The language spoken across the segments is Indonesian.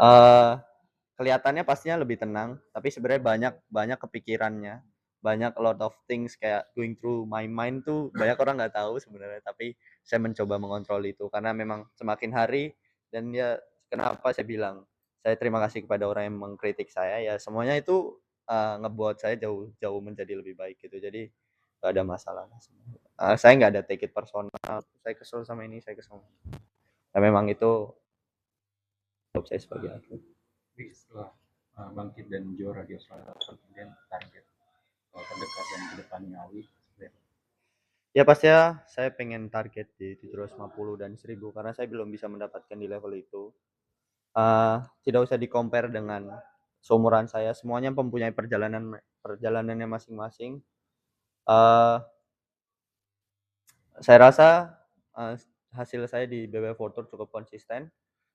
Eee, Kelihatannya pastinya lebih tenang, tapi sebenarnya banyak banyak kepikirannya, banyak a lot of things kayak going through my mind tuh banyak orang nggak tahu sebenarnya, tapi saya mencoba mengontrol itu karena memang semakin hari dan ya kenapa saya bilang, saya terima kasih kepada orang yang mengkritik saya, ya semuanya itu, ngebuat saya jauh jauh menjadi lebih baik gitu. Jadi nggak ada masalah sebenarnya. Saya nggak ada take it personal, saya kesel sama ini, saya kesel. Ya memang itu job saya sebagai Nah, atlet. tapi setelah bangkit dan juara di Australia Open, kemudian target terdekat dan kedepannya Awi seperti apa? Ya pastinya saya pengen target di 750 dan 1000 karena saya belum bisa mendapatkan di level itu. Tidak usah di-compare dengan seumuran saya, semuanya mempunyai perjalanannya masing-masing. Eee, saya rasa, eee, hasil saya di BWF World Tour cukup konsisten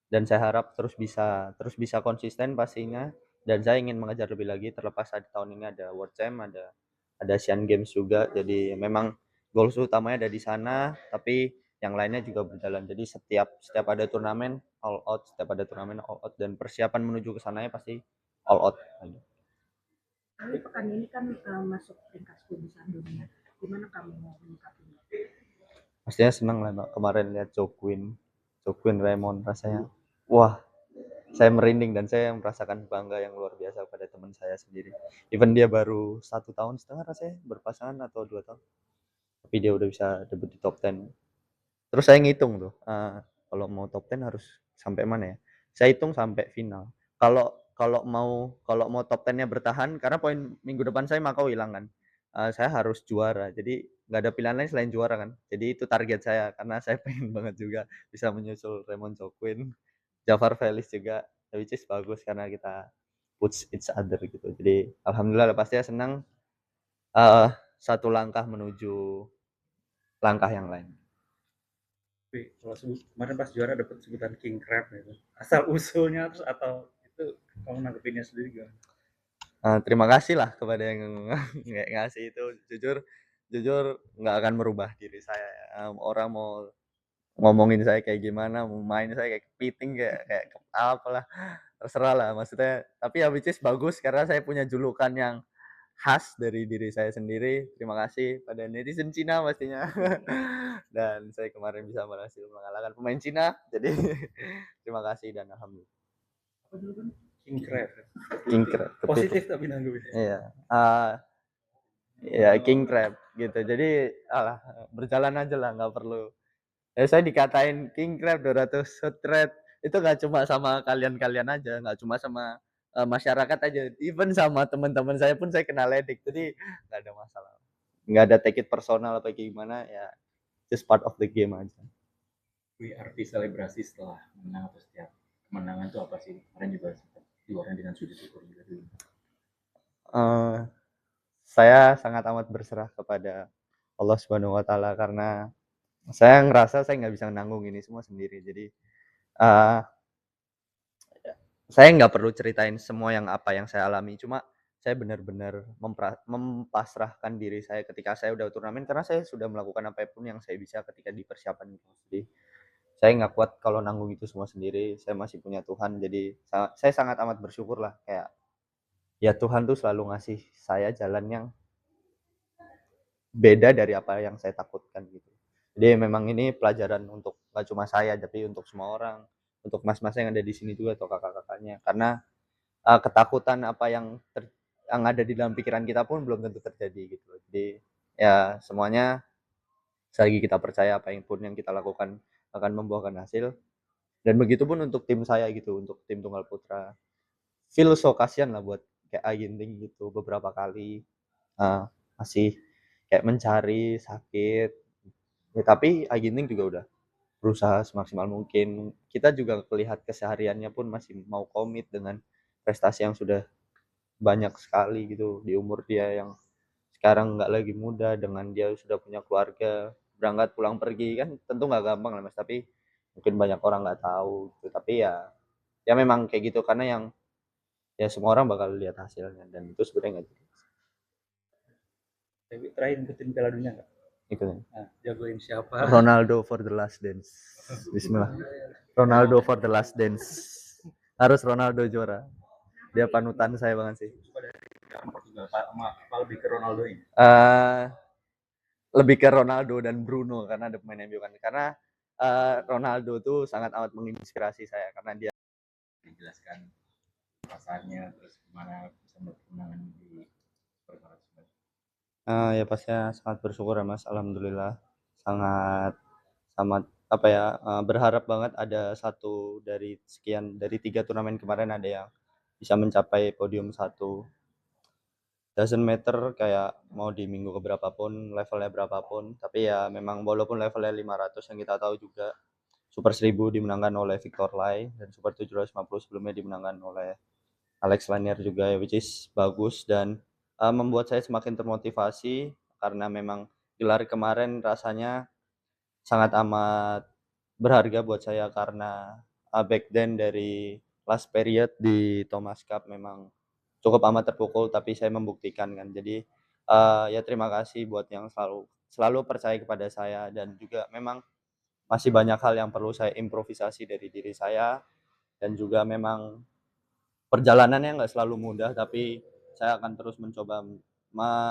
dan saya harap terus bisa konsisten pastinya, dan saya ingin mengejar lebih lagi terlepas di tahun ini ada World Champ, ada Asian Games juga. Jadi memang goals utamanya ada di sana, tapi yang lainnya juga berjalan. Jadi setiap setiap ada turnamen all out, setiap ada turnamen all out, dan persiapan menuju ke sananya pasti all out. Tapi pekan ini kan masuk peringkat 10 besar dunia. Gimana kamu mau menyikapinya? Pastinya senang lah Mbak, kemarin lihat Jo Quinn Raymond rasanya, wah, saya merinding dan saya merasakan bangga yang luar biasa pada teman saya sendiri. Even dia baru 1,5 tahun rasanya berpasangan atau 2 tahun, tapi dia udah bisa debut di top 10. Terus saya ngitung tuh, kalau mau top 10 harus sampai mana ya? Saya hitung sampai final. Kalau kalau mau top 10-nya bertahan karena poin minggu depan saya Makau hilang kan, saya harus juara. Jadi nggak ada pilihan lain selain juara kan. Jadi itu target saya karena saya pengen banget juga bisa menyusul Raymond Jokwin, Jafar Felix juga, which is bagus karena kita push each other gitu. Jadi alhamdulillah pastinya senang, eee, satu langkah menuju langkah yang lain. Tapi kalau kemarin pas juara dapat sebutan King Crab gitu. Asal usulnya terus atau itu kamu nanggepinnya sendiri gimana? Terima kasih lah kepada yang ngasih itu. Jujur jujur nggak akan merubah diri saya ya, orang mau ngomongin saya kayak gimana, mau main saya kayak kepiting, kayak kayak apalah, terserah lah maksudnya. Tapi ya which is bagus karena saya punya julukan yang khas dari diri saya sendiri. Terima kasih pada netizen Cina pastinya. Dan saya kemarin bisa berhasil mengalahkan pemain Cina, jadi terima kasih dan alhamdulillah. Apa dulu kan? King Crab. King Kepiting. Crab, Positif kepiting. tapi nanggepinnya. Iya, eee ya king crab gitu. Jadi alah, berjalan aja lah nggak perlu, saya dikatain king crab 200 thread itu nggak cuma sama kalian-kalian aja, nggak cuma sama, masyarakat aja, even sama teman-teman saya pun saya kena ledek. Jadi nggak ada masalah, nggak ada take it personal apa gimana, ya just part of the game aja. Arti selebrasi setelah menang atau setiap kemenangan itu apa sih? Kemarin juga sempat diwarnai dengan sujud syukur juga dulu. Eee, saya sangat amat berserah kepada Allah Subhanahu wa taala karena saya ngerasa saya nggak bisa nanggung ini semua sendiri. Jadi, eee saya nggak perlu ceritain semua apa yang saya alami, cuma saya benar-benar mempasrahkan diri saya ketika saya udah turnamen, karena saya sudah melakukan apapun yang saya bisa ketika di persiapan itu. Jadi, saya nggak kuat kalau nanggung itu semua sendiri, saya masih punya Tuhan, jadi saya sangat amat bersyukur lah, kayak, ya Tuhan tuh selalu ngasih saya jalan yang beda dari apa yang saya takutkan gitu. Jadi memang ini pelajaran untuk nggak cuma saya, tapi untuk semua orang, untuk mas-mas yang ada di sini juga atau kakak-kakaknya, karena ketakutan apa yang ada di dalam pikiran kita pun belum tentu terjadi gitu loh. Jadi ya semuanya selagi kita percaya apa yang pun yang kita lakukan akan membuahkan hasil, dan begitupun untuk tim saya gitu, untuk tim tunggal putra. Feel so kasihan lah buat kayak Aginting gitu beberapa kali, masih kayak mencari, sakit, ya tapi Aginting juga udah berusaha semaksimal mungkin. Kita juga melihat kesehariannya pun masih mau komit dengan prestasi yang sudah banyak sekali gitu di umur dia yang sekarang nggak lagi muda, dengan dia sudah punya keluarga, berangkat pulang pergi kan tentu nggak gampang lah Mas, tapi mungkin banyak orang nggak tahu gitu. Tapi ya memang kayak gitu karena ya semua orang bakal lihat hasilnya dan itu sebenarnya nggak jelas. Tapi terakhir ikutin Piala Dunia nggak? Itu Nah, jagoin siapa? Ronaldo for the last dance. Bismillah. Ronaldo for the last dance. Harus Ronaldo juara. Dia panutan saya banget sih. Suka dari yang Portugal apa lebih ke Ronaldo ini? Lebih ke Ronaldo dan Bruno karena ada pemain MU kan. Karena Ronaldo tuh sangat amat menginspirasi saya karena dia Dijelaskan perasaannya terus gimana bisa berkemenangan di pertempuran tersebut. ya pastinya sangat bersyukur ya Mas, alhamdulillah. Sangat sangat apa ya, berharap banget ada satu dari sekian dari 3 turnamen kemarin ada yang bisa mencapai podium 1. Doesn't matter kayak mau di minggu keberapa pun, levelnya berapapun, tapi ya memang walaupun levelnya 500 yang kita tahu juga Super 1000 dimenangkan oleh Victor Lai dan Super 750 sebelumnya dimenangkan oleh Alex Lanier juga ya, which is bagus dan membuat saya semakin termotivasi karena memang gelar kemarin rasanya sangat amat berharga buat saya karena back then dari last period di Thomas Cup memang cukup amat terpukul tapi saya membuktikan kan. Jadi ya terima kasih buat yang selalu selalu percaya kepada saya dan juga memang masih banyak hal yang perlu saya improvisasi dari diri saya dan juga memang perjalanannya nggak selalu mudah tapi saya akan terus mencoba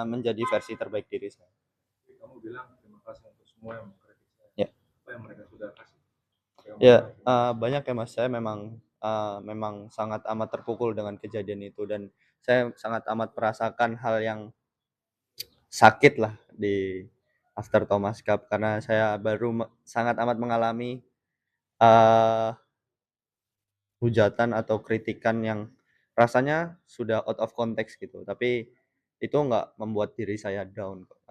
menjadi versi terbaik diri saya. Kamu bilang terima kasih untuk semua yang mengkritik saya. Ya. Apa yang mereka sudah kasih? Ya, banyak ya Mas, saya memang sangat amat terpukul dengan kejadian itu dan saya sangat amat merasakan hal yang sakit lah di after Thomas Cup karena saya baru sangat amat mengalami, eee, hujatan atau kritikan yang rasanya sudah out of context gitu, tapi itu nggak membuat diri saya down kok.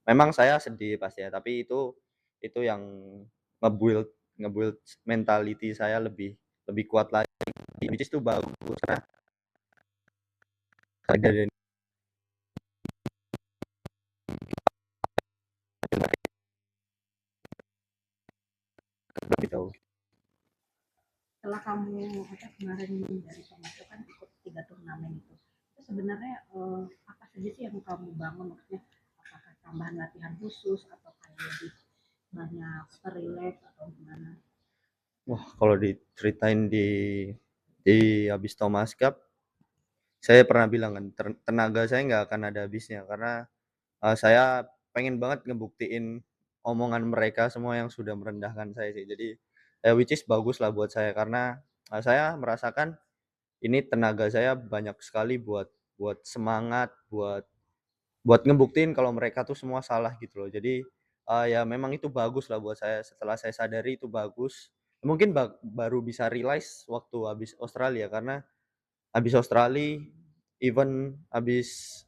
Memang saya sedih pasti ya, tapi itu yang nge-build nge-build mentality saya lebih lebih kuat lagi, which is itu bagus karena kejadian lebih tahu. Setelah kamu kemarin dari Thomas kan ikut 3 turnamen itu sebenarnya apa saja sih yang kamu bangun, maksudnya apakah tambahan latihan khusus atau kayak lebih banyak relax atau gimana? Wah, kalau diceritain di habis Thomas Cup, saya pernah bilang kan tenaga saya nggak akan ada habisnya karena saya pengen banget ngebuktiin omongan mereka semua yang sudah merendahkan saya sih. Jadi, which is bagus lah buat saya karena, saya merasakan ini tenaga saya banyak sekali buat semangat, buat ngebuktiin kalau mereka tuh semua salah gitu loh. Jadi, ya memang itu bagus lah buat saya, setelah saya sadari itu bagus. Mungkin baru bisa realize waktu habis Australia karena habis Australia, even habis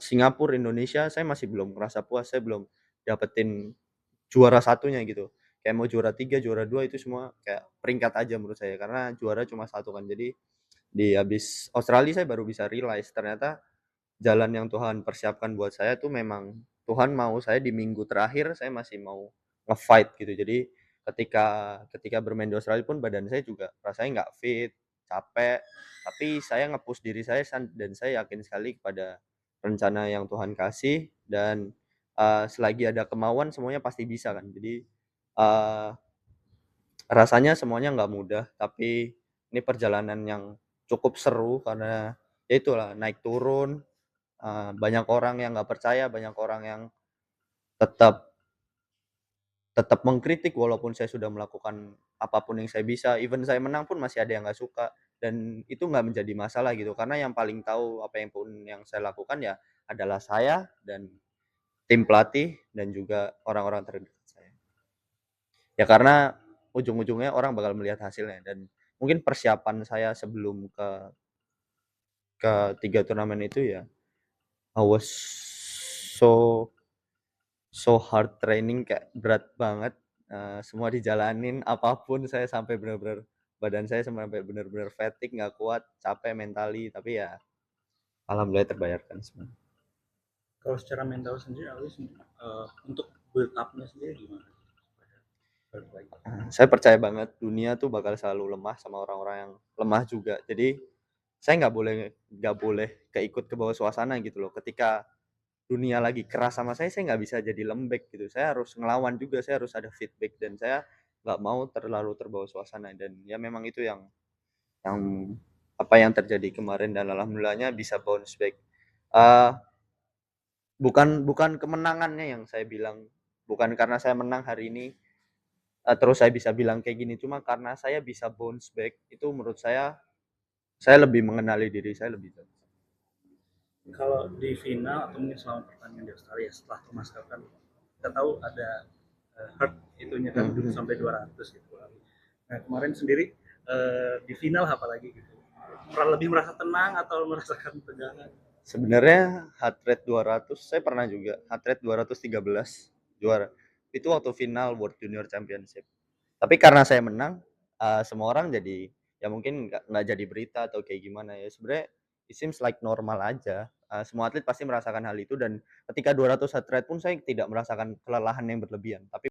Singapura, Indonesia, saya masih belum ngerasa puas, saya belum dapetin juara satunya gitu. Kayak mau juara 3 juara 2 itu semua kayak peringkat aja menurut saya, karena juara cuma satu kan. Jadi di habis Australia saya baru bisa realize ternyata jalan yang Tuhan persiapkan buat saya tuh memang Tuhan mau saya di minggu terakhir saya masih mau nge-fight gitu. Jadi ketika ketika bermain di Australia pun badan saya juga rasanya nggak fit, capek, tapi saya nge-push diri saya dan saya yakin sekali kepada rencana yang Tuhan kasih dan, selagi ada kemauan semuanya pasti bisa kan. Jadi, eee, rasanya semuanya nggak mudah, tapi ini perjalanan yang cukup seru karena ya itulah naik turun. Banyak orang yang nggak percaya, banyak orang yang tetap tetap mengkritik walaupun saya sudah melakukan apapun yang saya bisa, even saya menang pun masih ada yang nggak suka, dan itu nggak menjadi masalah gitu, karena yang paling tahu apa yang pun yang saya lakukan ya adalah saya dan tim pelatih dan juga orang-orang terdekat saya. Ya karena ujung-ujungnya orang bakal melihat hasilnya dan mungkin persiapan saya sebelum ke 3 turnamen itu ya, I was so so hard training kayak berat banget, semua dijalanin, apapun saya sampai bener-bener badan saya sampai bener-bener fatigue, nggak kuat, capek mentally, tapi ya alhamdulillah terbayarkan semua. Kalau secara mental sendiri, untuk build up-nya sendiri gimana? Balik lagi. Saya percaya banget dunia tuh bakal selalu lemah sama orang-orang yang lemah juga. Jadi saya nggak boleh keikut ke bawah suasana gitu loh. Ketika dunia lagi keras sama saya nggak bisa jadi lembek gitu. Saya harus ngelawan juga, saya harus ada feedback dan saya nggak mau terlalu terbawa suasana, dan ya memang itu yang apa yang terjadi kemarin, dan alhamdulillahnya bisa bounce back. Eee, bukan kemenangannya yang saya bilang, bukan karena saya menang hari ini, terus saya bisa bilang kayak gini, cuma karena saya bisa bounce back, itu menurut saya lebih mengenali diri saya lebih jauh. Kalau di final atau mungkin selama pertandingan di Australia setelah Thomas Cup kan kita tahu ada herd itunya kan sampai 200 gitu. Nah kemarin sendiri di final apalagi gitu, lebih merasa tenang atau merasakan tegangan? Sebenarnya heart rate 200 saya pernah juga, heart rate 213 juara. Itu waktu final World Junior Championship. Tapi karena saya menang, semua orang jadi ya mungkin nggak jadi berita atau kayak gimana ya, sebenarnya it seems like normal aja, semua atlet pasti merasakan hal itu, dan ketika 200 heart rate pun saya tidak merasakan kelelahan yang berlebihan, tapi